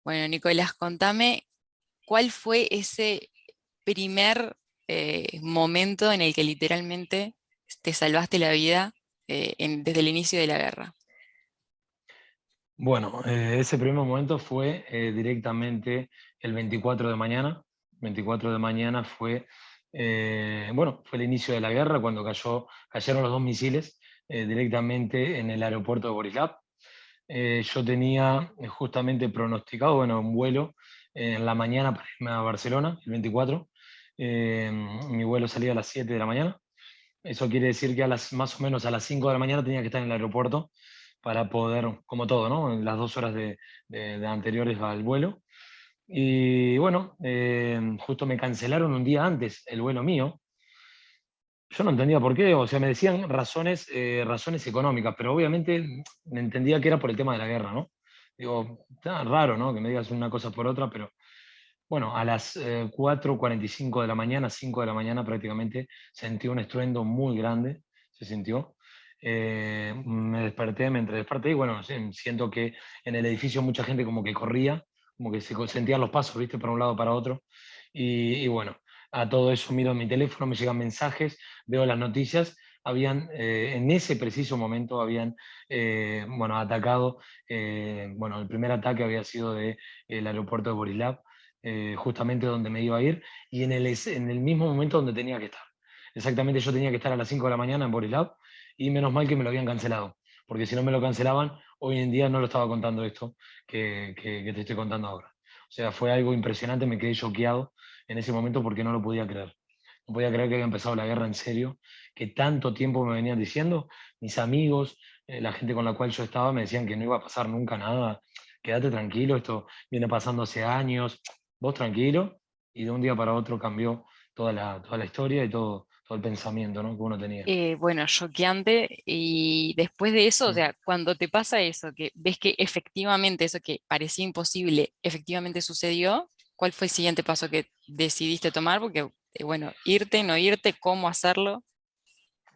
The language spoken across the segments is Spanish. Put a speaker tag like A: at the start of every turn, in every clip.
A: Bueno, Nicolás, contame cuál fue ese primer momento en el que literalmente te salvaste la vida desde el inicio de la guerra.
B: Bueno, ese primer momento fue directamente el 24 de mañana. 24 de mañana fue, bueno, fue el inicio de la guerra cuando cayeron los dos misiles directamente en el aeropuerto de Borislav. Yo tenía justamente pronosticado, bueno, un vuelo en la mañana para irme a Barcelona, el 24. Mi vuelo salía a las 7 de la mañana. Eso quiere decir que más o menos a las 5 de la mañana tenía que estar en el aeropuerto para poder, como todo, ¿no? En las 2 horas de anteriores al vuelo. Y bueno, justo me cancelaron un día antes el vuelo mío. Yo no entendía por qué, o sea, me decían razones económicas, pero obviamente me entendía que era por el tema de la guerra, ¿no? Digo, está raro, ¿no? Que me digas una cosa por otra, pero bueno, a las 4:45 de la mañana, 5 de la mañana prácticamente, sentí un estruendo muy grande, se sintió. Me desperté, me desperté y bueno, siento que en el edificio mucha gente como que corría, como que sentían los pasos, ¿viste? Para un lado, para otro. Y bueno, a todo eso miro mi teléfono, me llegan mensajes, veo las noticias. En ese preciso momento habían, bueno, atacado, bueno, el primer ataque había sido del aeropuerto de Borislav, justamente donde me iba a ir, y en el mismo momento donde tenía que estar. Exactamente, yo tenía que estar a las 5 de la mañana en Borislav, y menos mal que me lo habían cancelado, porque si no me lo cancelaban, hoy en día no lo estaba contando esto que te estoy contando ahora. O sea, fue algo impresionante, me quedé choqueado en ese momento porque no lo podía creer. No podía creer que había empezado la guerra en serio, que tanto tiempo me venían diciendo. Mis amigos, la gente con la cual yo estaba, me decían que no iba a pasar nunca nada. Quédate tranquilo, esto viene pasando hace años, vos tranquilo. Y de un día para otro cambió toda la historia y todo el pensamiento, ¿no? Que uno tenía.
A: Bueno, choqueante. Y después de eso, o
B: Mm.
A: sea, cuando te pasa eso, que ves que efectivamente eso que parecía imposible, efectivamente sucedió, ¿cuál fue el siguiente paso que decidiste tomar? Porque, bueno, irte, no irte, cómo hacerlo.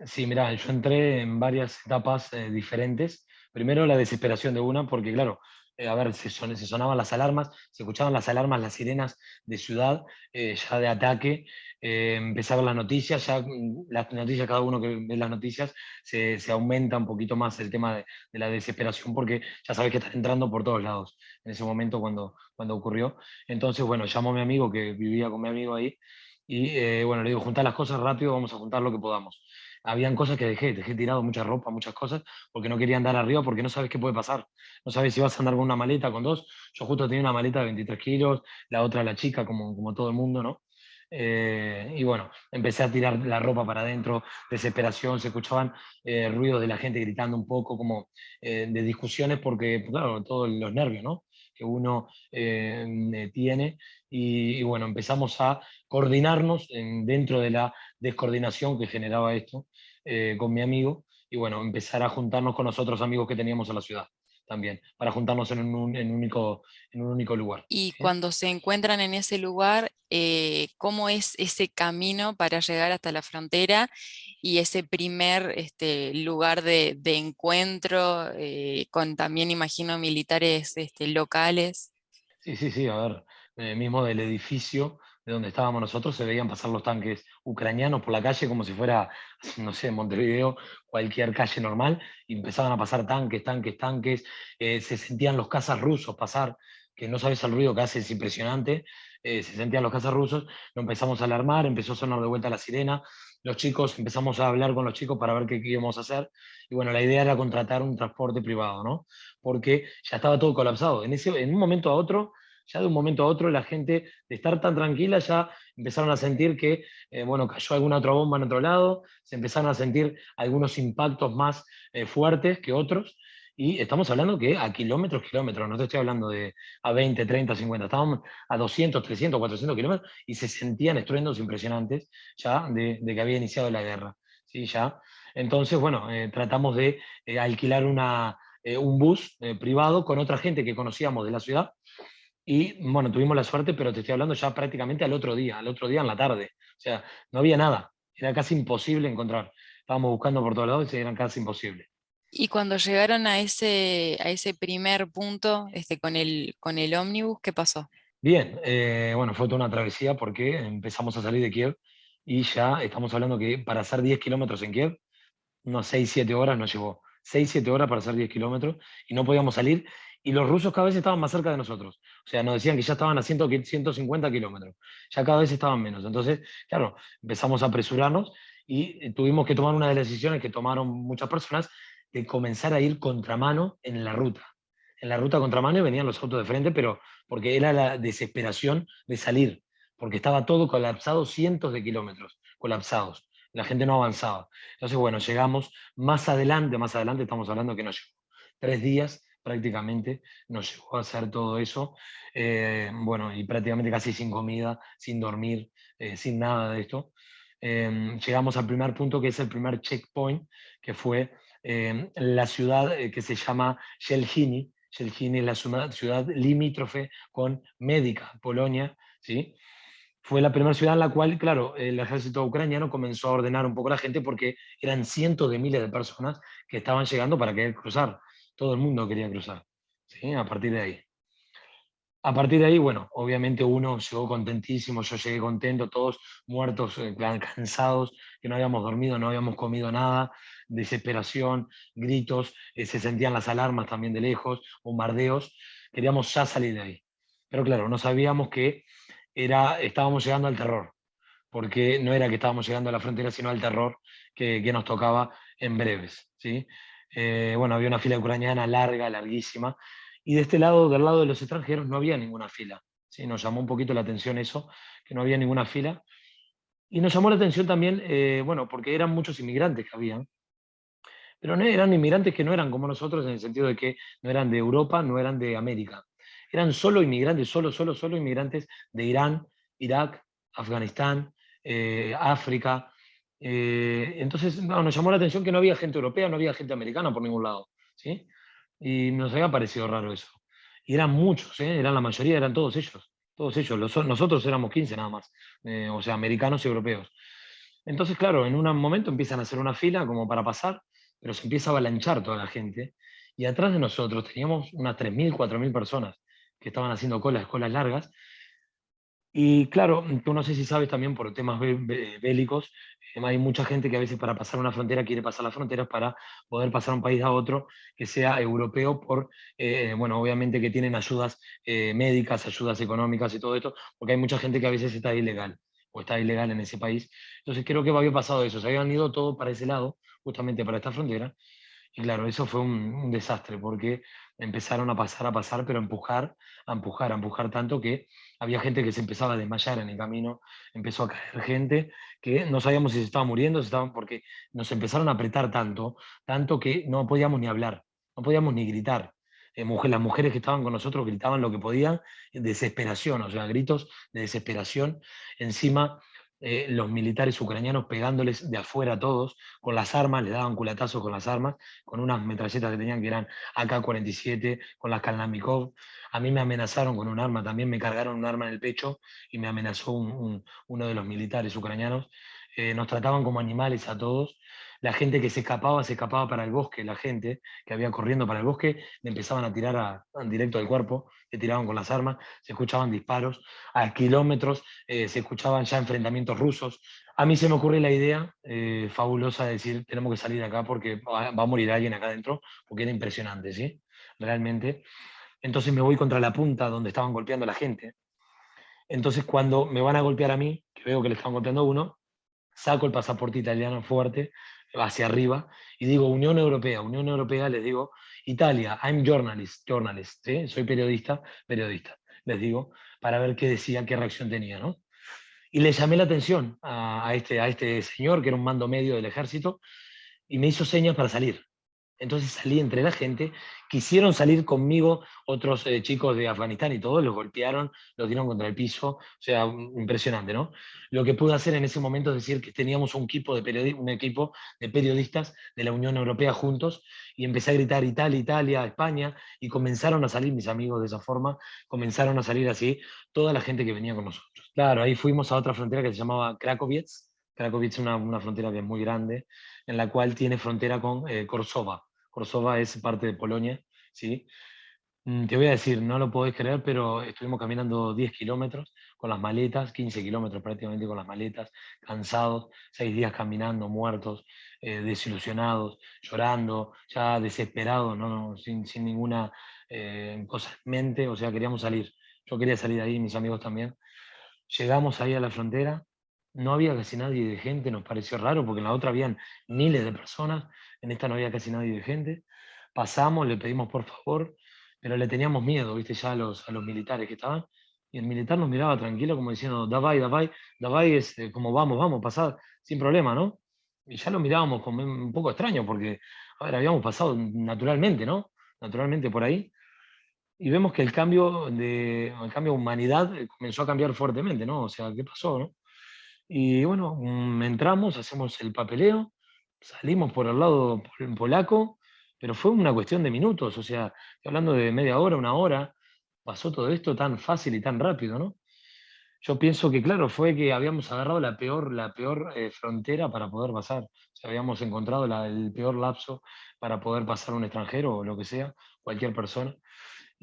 B: Sí, mira, yo entré en varias etapas diferentes. Primero la desesperación de una, porque claro, a ver, se sonaban las alarmas, se escuchaban las alarmas, las sirenas de ciudad, ya de ataque. Empecé a ver las noticias, ya las noticias, cada uno que ve las noticias, se aumenta un poquito más el tema de la desesperación, porque ya sabes que están entrando por todos lados en ese momento cuando ocurrió. Entonces, bueno, llamo a mi amigo que vivía con mi amigo ahí. Y bueno, le digo, juntar las cosas rápido, vamos a juntar lo que podamos. Habían cosas que dejé tirado, mucha ropa, muchas cosas, porque no quería andar arriba, porque no sabes qué puede pasar. No sabes si vas a andar con una maleta, con dos. Yo justo tenía una maleta de 23 kilos, la otra la chica, como todo el mundo, ¿no? Y bueno, empecé a tirar la ropa para adentro, desesperación, se escuchaban ruidos de la gente gritando un poco, como de discusiones, porque, pues, claro, todos los nervios, ¿no? Que uno tiene. Y bueno, empezamos a coordinarnos dentro de la descoordinación que generaba esto con mi amigo, y bueno, empezar a juntarnos con los otros amigos que teníamos en la ciudad también, para juntarnos en un único lugar.
A: Y
B: ¿Sí?
A: cuando se encuentran en ese lugar, ¿cómo es ese camino para llegar hasta la frontera y ese primer lugar de encuentro con también, imagino, militares locales?
B: Sí, sí, sí, a ver, mismo del edificio de donde estábamos nosotros se veían pasar los tanques ucranianos por la calle como si fuera, no sé, Montevideo, cualquier calle normal, y empezaban a pasar tanques, tanques, tanques, se sentían los cazas rusos pasar, que no sabes el ruido que hace, es impresionante, se sentían los cazas rusos, lo empezamos a alarmar, empezó a sonar de vuelta la sirena, los chicos, empezamos a hablar con los chicos para ver qué íbamos a hacer, y bueno, la idea era contratar un transporte privado, ¿no? Porque ya estaba todo colapsado. En un momento a otro, ya de un momento a otro, la gente, de estar tan tranquila, ya empezaron a sentir que, bueno, cayó alguna otra bomba en otro lado, se empezaron a sentir algunos impactos más fuertes que otros, y estamos hablando que a kilómetros, kilómetros, no te estoy hablando de a 20, 30, 50, estábamos a 200, 300, 400 kilómetros, y se sentían estruendos impresionantes ya de que había iniciado la guerra, ¿sí? Ya. Entonces, bueno, tratamos de alquilar un bus privado con otra gente que conocíamos de la ciudad, y bueno, tuvimos la suerte, pero te estoy hablando ya prácticamente al otro día en la tarde. O sea, no había nada, era casi imposible encontrar. Estábamos buscando por todos lados y era casi imposible.
A: Y cuando llegaron a ese primer punto, con el ómnibus, ¿qué pasó?
B: Bien, bueno, fue toda una travesía porque empezamos a salir de Kiev y ya estamos hablando que para hacer 10 kilómetros en Kiev, unos 6 7 horas nos llevó. 6 7 horas para hacer 10 kilómetros y no podíamos salir. Y los rusos cada vez estaban más cerca de nosotros. O sea, nos decían que ya estaban a 150 kilómetros. Ya cada vez estaban menos. Entonces, claro, empezamos a apresurarnos y tuvimos que tomar una de las decisiones que tomaron muchas personas de comenzar a ir contramano en la ruta. En la ruta contramano y venían los autos de frente, pero porque era la desesperación de salir, porque estaba todo colapsado, cientos de kilómetros colapsados. La gente no avanzaba. Entonces, bueno, llegamos más adelante estamos hablando que nos llevó 3 días prácticamente, nos llevó a hacer todo eso, bueno, y prácticamente casi sin comida, sin dormir, sin nada de esto. Llegamos al primer punto, que es el primer checkpoint, que fue la ciudad que se llama Szelhini. Szelhini es la ciudad limítrofe con Médica, Polonia, ¿sí? Fue la primera ciudad en la cual, claro, el ejército ucraniano comenzó a ordenar un poco a la gente porque eran cientos de miles de personas que estaban llegando para querer cruzar. Todo el mundo quería cruzar, ¿sí? A partir de ahí. A partir de ahí, bueno, obviamente uno llegó contentísimo, yo llegué contento, todos muertos, cansados, que no habíamos dormido, no habíamos comido nada, desesperación, gritos, se sentían las alarmas también de lejos, bombardeos, queríamos ya salir de ahí. Pero claro, no sabíamos que estábamos llegando al terror, porque no era que estábamos llegando a la frontera, sino al terror que nos tocaba en breves, ¿sí? Bueno, había una fila ucraniana larga, larguísima, y de este lado, del lado de los extranjeros, no había ninguna fila, ¿sí? Nos llamó un poquito la atención eso, que no había ninguna fila, y nos llamó la atención también, bueno, porque eran muchos inmigrantes que habían, pero no eran inmigrantes que no eran como nosotros en el sentido de que no eran de Europa, no eran de América. Eran solo inmigrantes, solo inmigrantes de Irán, Irak, Afganistán, África. Entonces, no, nos llamó la atención que no había gente europea, no había gente americana por ningún lado, ¿sí? Y nos había parecido raro eso. Y eran muchos, ¿eh? Eran la mayoría, eran todos ellos. Todos ellos. Nosotros éramos 15 nada más, o sea, americanos y europeos. Entonces, claro, en un momento empiezan a hacer una fila como para pasar, pero se empieza a avalanchar toda la gente. Y atrás de nosotros teníamos unas 3.000 4.000 personas que estaban haciendo colas largas. Y claro, tú no sé si sabes también por temas bélicos, hay mucha gente que a veces para pasar una frontera quiere pasar las fronteras para poder pasar un país a otro que sea europeo por, bueno, obviamente que tienen ayudas médicas, ayudas económicas y todo esto, porque hay mucha gente que a veces está ilegal o está ilegal en ese país. Entonces creo que había pasado eso, se habían ido todos para ese lado, justamente para esta frontera, y claro, eso fue un desastre porque empezaron a pasar, pero a empujar tanto que había gente que se empezaba a desmayar en el camino, empezó a caer gente que no sabíamos si se estaba muriendo, si estaban, porque nos empezaron a apretar tanto, tanto que no podíamos ni hablar, no podíamos ni gritar. Las mujeres que estaban con nosotros gritaban lo que podían, desesperación, o sea, gritos de desesperación. Encima, los militares ucranianos pegándoles de afuera a todos, con las armas, les daban culatazos con las armas, con unas metralletas que tenían que eran AK-47, con las Kalashnikov. A mí me amenazaron con un arma, también me cargaron un arma en el pecho y me amenazó uno de los militares ucranianos. Nos trataban como animales a todos. La gente que se escapaba para el bosque, la gente que había corriendo para el bosque, le empezaban a tirar directo al cuerpo, le tiraban con las armas, se escuchaban disparos, a kilómetros se escuchaban ya enfrentamientos rusos. A mí se me ocurre la idea fabulosa de decir, tenemos que salir de acá porque va a morir alguien acá adentro, porque era impresionante, ¿sí? Realmente. Entonces me voy contra la punta donde estaban golpeando a la gente. Entonces cuando me van a golpear a mí, que veo que le están golpeando a uno, saco el pasaporte italiano fuerte hacia arriba y digo Unión Europea, les digo Italia, I'm journalist, ¿sí? Soy periodista, les digo, para ver qué decía, qué reacción tenía, ¿no? Y le llamé la atención a este señor, que era un mando medio del ejército, y me hizo señas para salir. Entonces salí entre la gente, quisieron salir conmigo otros chicos de Afganistán y todos los golpearon, los dieron contra el piso, o sea, impresionante, ¿no? Lo que pude hacer en ese momento es decir que teníamos un equipo de periodistas de la Unión Europea juntos y empecé a gritar Italia, Italia, España y comenzaron a salir mis amigos de esa forma, comenzaron a salir así toda la gente que venía con nosotros. Claro, ahí fuimos a otra frontera que se llamaba Krakowicz. Krakowicz es una frontera que es muy grande, en la cual tiene frontera con Korsova. Korsova es parte de Polonia, ¿sí? Te voy a decir, no lo podés creer, pero estuvimos caminando 10 kilómetros con las maletas, 15 kilómetros prácticamente con las maletas, cansados, 6 días caminando, muertos, desilusionados, llorando, ya desesperados, sin ninguna cosa en mente, o sea, queríamos salir. Yo quería salir de ahí, mis amigos también. Llegamos ahí a la frontera, no había casi nadie de gente, nos pareció raro porque en la otra habían miles de personas, en esta no había casi nadie de gente. Pasamos, le pedimos por favor, pero le teníamos miedo, viste, ya a los militares que estaban. Y el militar nos miraba tranquilo como diciendo, davai, davai, davai es como vamos, vamos, pasad, sin problema, ¿no? Y ya lo mirábamos como un poco extraño porque, a ver, habíamos pasado naturalmente, ¿no? Naturalmente por ahí y vemos que el cambio de humanidad comenzó a cambiar fuertemente, ¿no? O sea, ¿qué pasó, no? Y bueno, entramos, hacemos el papeleo, salimos por el lado polaco, pero fue una cuestión de minutos, o sea, estoy hablando de media hora, una hora, pasó todo esto tan fácil y tan rápido, ¿no? Yo pienso que, claro, fue que habíamos agarrado la peor frontera para poder pasar. O sea, habíamos encontrado el peor lapso para poder pasar un extranjero o lo que sea, cualquier persona.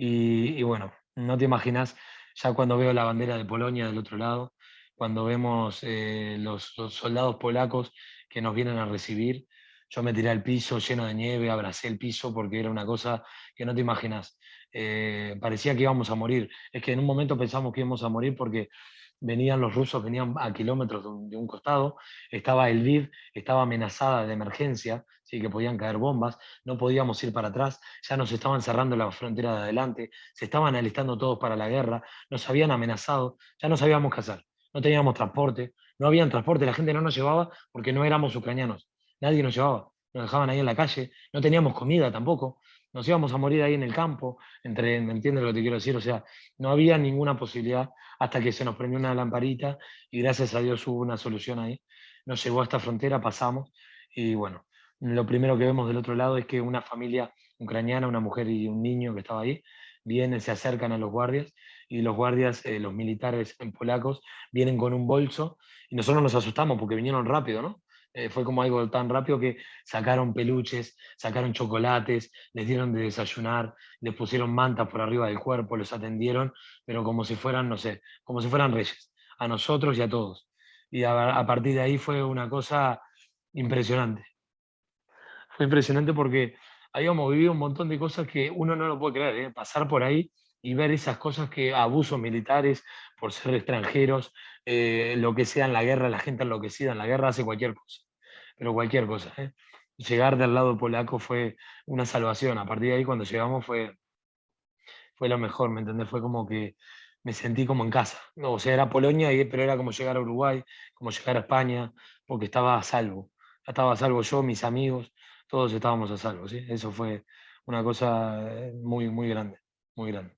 B: Y bueno, no te imaginas, ya cuando veo la bandera de Polonia del otro lado, cuando vemos los soldados polacos que nos vienen a recibir, yo me tiré al piso lleno de nieve, abracé el piso porque era una cosa que no te imaginas. Parecía que íbamos a morir. Es que en un momento pensamos que íbamos a morir porque venían los rusos, venían a kilómetros de un costado, estaba el Lviv, estaba amenazada de emergencia, ¿sí? Que podían caer bombas, no podíamos ir para atrás, ya nos estaban cerrando la frontera de adelante, se estaban alistando todos para la guerra, nos habían amenazado, ya no sabíamos qué hacer, no teníamos transporte, no habían transporte, la gente no nos llevaba porque no éramos ucranianos, nadie nos llevaba, nos dejaban ahí en la calle, no teníamos comida tampoco, nos íbamos a morir ahí en el campo, ¿me entiendes lo que te quiero decir? O sea, no había ninguna posibilidad hasta que se nos prendió una lamparita y gracias a Dios hubo una solución ahí. Nos llevó a esta frontera, pasamos y bueno, lo primero que vemos del otro lado es que una familia ucraniana, una mujer y un niño que estaba ahí, vienen, se acercan a los guardias y los guardias, los militares en polacos, vienen con un bolso y nosotros nos asustamos porque vinieron rápido, ¿no? Fue como algo tan rápido que sacaron peluches, sacaron chocolates, les dieron de desayunar, les pusieron mantas por arriba del cuerpo, los atendieron, pero como si fueran, no sé, como si fueran reyes, a nosotros y a todos. Y a partir de ahí fue una cosa impresionante. Fue impresionante porque habíamos vivido un montón de cosas que uno no lo puede creer, ¿eh? Pasar por ahí y ver esas cosas que abusos militares por ser extranjeros, lo que sea en la guerra, la gente enloquecida en la guerra hace cualquier cosa, pero cualquier cosa, ¿eh? Llegar del lado polaco fue una salvación. A partir de ahí, cuando llegamos, fue lo mejor, ¿me entendés? Fue como que me sentí como en casa. No, o sea, era Polonia, pero era como llegar a Uruguay, como llegar a España, porque estaba a salvo. Estaba a salvo yo, mis amigos, todos estábamos a salvo, ¿sí? Eso fue una cosa muy, muy grande, muy grande.